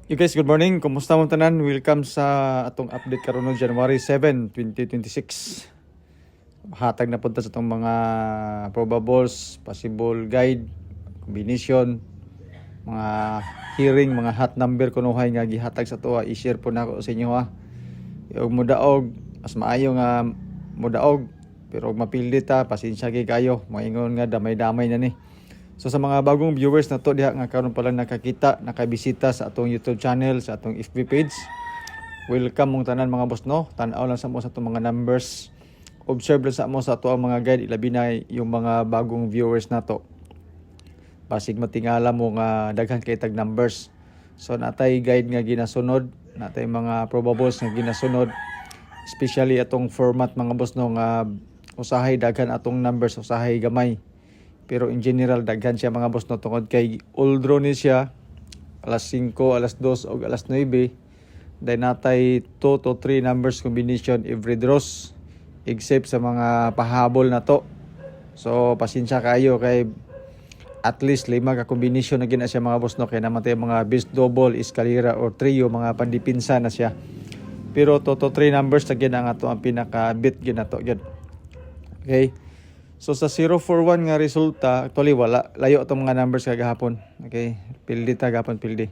You guys, good morning. Kumusta mo tanan? Welcome sa atong update karon no January 7, 2026. Hatag na punta sa atong mga probables, possible guide, combination, mga hearing, mga hot number kunuhay nga gihatag sa tuwa. I-share po nako sa inyo ha. Yung mudaog, mas maayo nga mudaog, pero mapili ta, pasensya kay kayo. Maingon nga damay-damay na ni. So sa mga bagong viewers na to diha nga karon pa lang nakakita, nakabisita sa atong YouTube channel, sa atong FB page. Welcome mong tanan mga boss no. Tan-aw lang sa mo sa atong mga numbers. Observe lang sa mo sa ato ang mga guide, ilabi na yung mga bagong viewers na to. Basig matingala mo nga daghan kay tag numbers. So natay guide nga ginasunod, natay mga probables nga ginasunod. Especially atong format mga boss no nga usahay daghan atong numbers, usahay gamay. Pero in general, daghan siya mga boss no tungod kay old draw ni siya. Alas 5, alas 2 o alas 9. Dahil natay 2 to 3 numbers combination every draws. Except sa mga pahabol na to. So, pasensya kayo kay at least 5 ka combination na gina siya mga boss no. Kaya naman tayo mga base double, escalera or trio, mga pandipinsa na siya. Pero 2 to 3 numbers na gina nga to ang pinaka-bit gina to. Okay. So sa 041 nga resulta, actually wala. Layo itong mga numbers kagahapon. Okay, pildi ta gahapon pildi.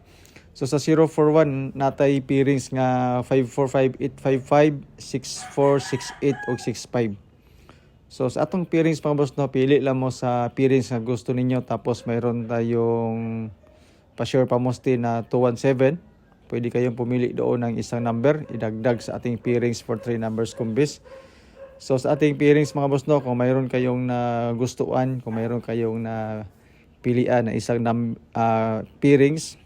So sa 041 natay pairings nga 545855, 6468 ug 65. So sa atong pairings mga boss no, pili lang mo sa pairings nga gusto ninyo, tapos mayroon tayong pa-sure pamosti na 217. Pwede kayong pumili doon ng isang number, idagdag sa ating pairings for 3 numbers combis. So sa ating pairings mga boss no, kung mayroon kayong na gustuan, kung mayroon kayong na pilian na isang pairings,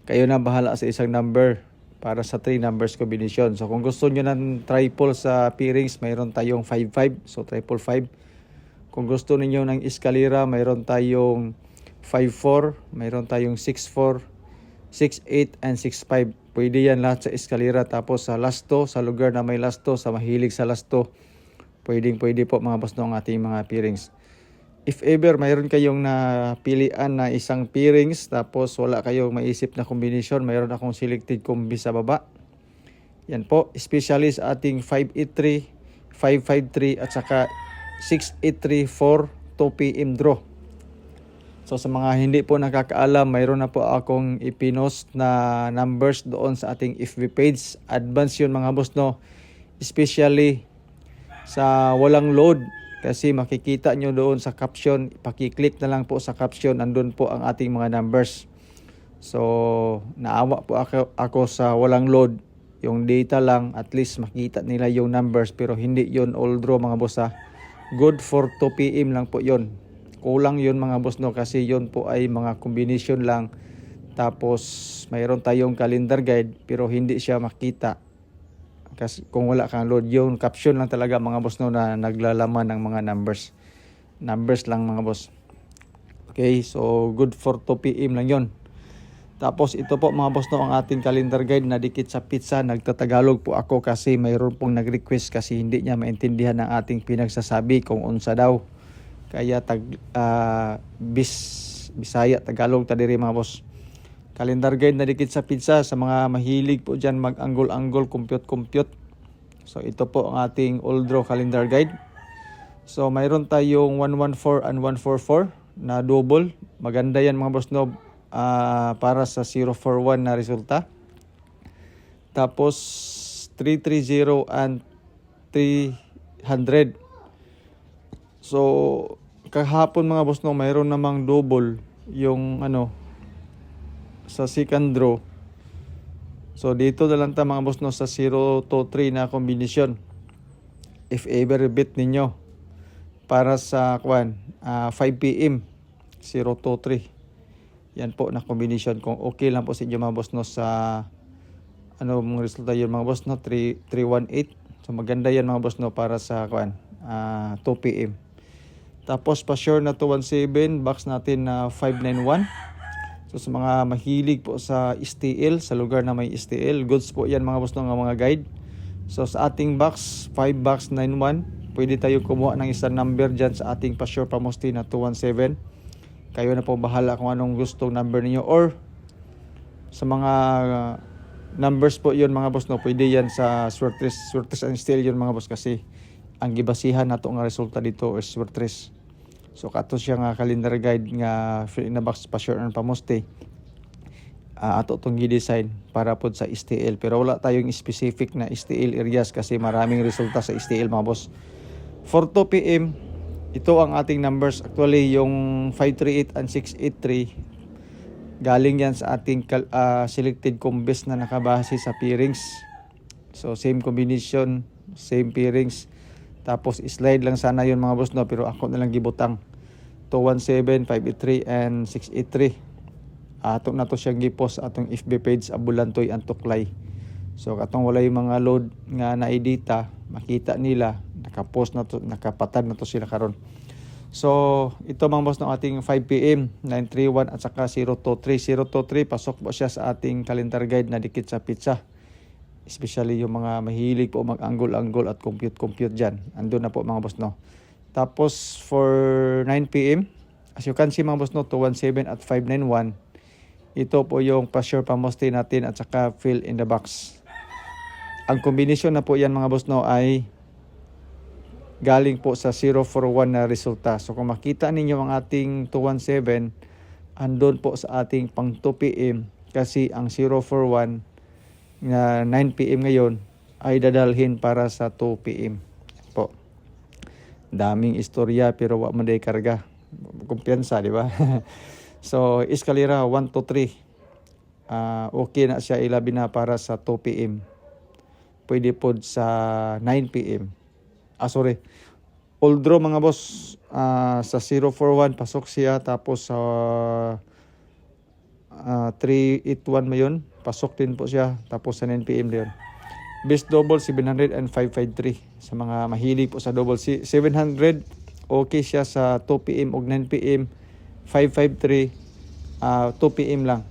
kayo na bahala sa isang number para sa 3 numbers combination. So kung gusto nyo ng triple sa pairings, mayroon tayong 55, so triple 5. Kung gusto niyo ng escalera, mayroon tayong 54, mayroon tayong 64, 68 and 65. Pwede yan lahat sa eskalera. Tapos sa lasto, sa lugar na may lasto, sa mahilig sa lasto, pwede po mga boss no ang ating mga pairings. If ever mayroon kayong napilian na isang pairings tapos wala kayong maisip na combination, mayroon akong selected combi sa baba. Yan po, especially sa ating 583, 553 at saka 683 for 2 PM draw. So sa mga hindi po nakakaalam, mayroon na po akong ipinost na numbers doon sa ating FB page. Advance yun mga boss no. Especially sa walang load. Kasi makikita nyo doon sa caption. Pakiclick na lang po sa caption. Nandun po ang ating mga numbers. So naawa po ako sa walang load. Yung data lang, at least makita nila yung numbers. Pero hindi yun all draw mga boss ha. Good for 2 PM lang po yun. Kulang yun mga boss no, kasi yun po ay mga combination lang. Tapos mayroon tayong calendar guide pero hindi siya makita kasi kung wala kang load. Yung caption lang talaga mga boss no na naglalaman ng mga numbers lang mga boss. Okay, so good for 2 PM lang yun. Tapos ito po mga boss no ang ating calendar guide na dikit sa pizza. Nagtatagalog po ako kasi mayroon pong nag-request kasi hindi niya maintindihan ang ating pinagsasabi kung unsa daw. Kaya Bisaya, Tagalog ta diri mga boss. Calendar guide na dikit sa pizza sa mga mahilig po diyan mag-anggol-anggol, compute. So ito po ang ating all draw calendar guide. So mayroon tayong 114 and 144 na double. Maganda yan mga boss no para sa 041 na resulta. Tapos 330 and 300. So kahapon mga boss no, mayroon namang double yung sa second draw. So dito na lang ta mga boss no sa 0 to 3 na combination. If ever bit ninyo para sa 5 PM 0 to 3. Yan po na combination. Kung okay lang po sa inyo mga boss no sa mga resulta yun mga boss no 318. So maganda yan mga boss no para sa 2 PM. Tapos pa-sure na 217, box natin na 591. So sa mga mahilig po sa STL, sa lugar na may STL, goods po yan mga boss ng mga guide. So sa ating box, 5 box 91, pwede tayo kumuha ng isang number dyan sa ating pa-sure pamosti na 217. Kayo na po bahala kung anong gustong number niyo, or Sa mga numbers po yun mga boss, no, pwede yan sa Swertres and Steel yun mga boss, kasi ang gibasihan nato nga resulta dito is Swertres. So kato siya nga calendar guide nga fill in the box pa sure and pamoste. Ato itong gi-design para po sa STL, pero wala tayong specific na STL areas kasi maraming resulta sa STL mga boss. For 2 PM, ito ang ating numbers. Actually, yung 538 and 683, galing yan sa ating selected combes na nakabase sa pairings. So, same combination, same pairings. Tapos, slide lang sana yun mga boss, no? Pero ako na lang gibutang. 217, 583, and 683. Ato na to siyang gipost atong FB page Abulantoy ang Tuklay. So katong walay mga load nga naidita, makita nila nakapost na to, nakapatag na to sila karon. So ito mga boss ng ating 5 PM 931 at saka 023 pasok po siya sa ating calendar guide na dikit sa pizza. Especially yung mga mahilig po mag-angle at compute dyan. Andun na po mga boss, no. Tapos for 9 PM, as you can see mga boss, no, 217 at 591. Ito po yung pa-sure pamoste natin at saka fill in the box. Ang kombinasyon na po yan mga boss, no, ay galing po sa 041 na resulta. So kung makita ninyo ang ating 217, andun po sa ating pang 2 PM kasi ang 041 na 9 PM ngayon ay dadalhin para sa 2 PM po. Daming istorya pero wa man day karga. Kumpiyansa, di ba? So, eskalera 1 to 3. Okay na siya ilabi na para sa 2 PM. Pwede po sa 9 PM. Sorry. Old draw mga boss. Sa 041 pasok siya. Tapos sa 381 mayon. Pasok din po siya. Tapos sa 9 PM din. Best double 700 and 553. Sa mga mahilig po sa double. 700 okay siya sa 2 PM o 9 PM. 553 2 PM lang.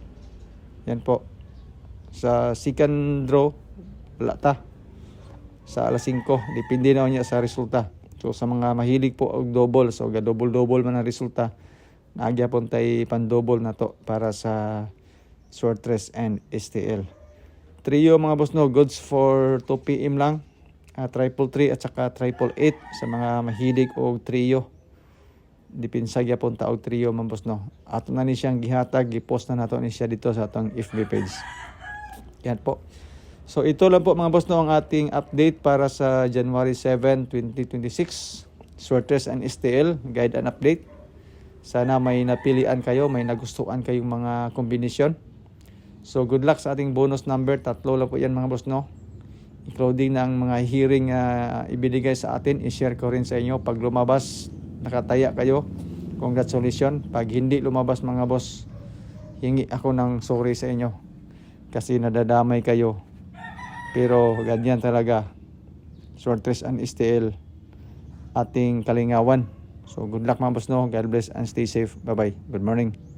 Yan po. Sa second draw wala ta. Sa alas 5 depende na niya sa resulta. So sa mga mahilig po og double, so ga double man ang resulta, naagya pon tay pan double na to para sa Swertres and STL. Trio mga boss, no, goods for 2 PM lang. 333 at saka 888 sa mga mahilig og trio. Dipinsa gyapon ta og trio man boss, no. Ato na ni siyang gihatag, gipost na nato ni siya dito sa atong FB page. Yan po. So ito lang po mga boss, no, ang ating update para sa January 7, 2026. Swertres and STL guide and update. Sana may napilian kayo, may nagustuhan kayong mga kombinasyon. So good luck sa ating bonus number. 3 lang po yan mga boss, no. Including ng mga hearing ibinigay sa atin, i-share ko rin sa inyo. Pag lumabas, nakataya kayo, congratulations. Pag hindi lumabas mga boss, hingi ako ng sorry sa inyo kasi nadadamay kayo. Pero ganyan talaga Swertres and STL ating kalingawan. So good luck mga boss, no. God bless and stay safe. Bye bye. Good morning.